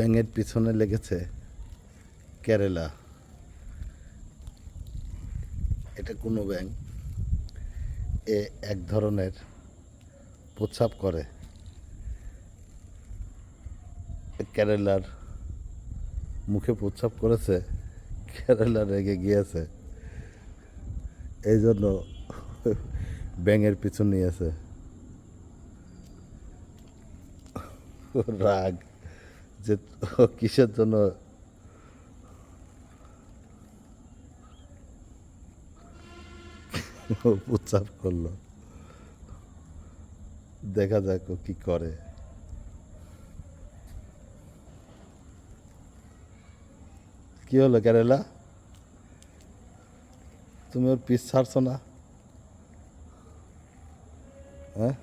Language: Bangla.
ব্যাঙের পিছনে লেগেছে কেরালা। এটা কোনো ব্যাঙ, এ এক ধরনের প্রস্রাব করে। কেরালার মুখে প্রস্রাব করেছে, কেরালা রেগে গিয়েছে, এই জন্য ব্যাঙের পিছু নিয়েছে। রাগ যে ও কিসের জন্য প্রস্রাব করলো। দেখা যাক ও কি করে। কি হলো কেরালা, তুমি ওর পিছ ছাড়ছো না? হ্যাঁ,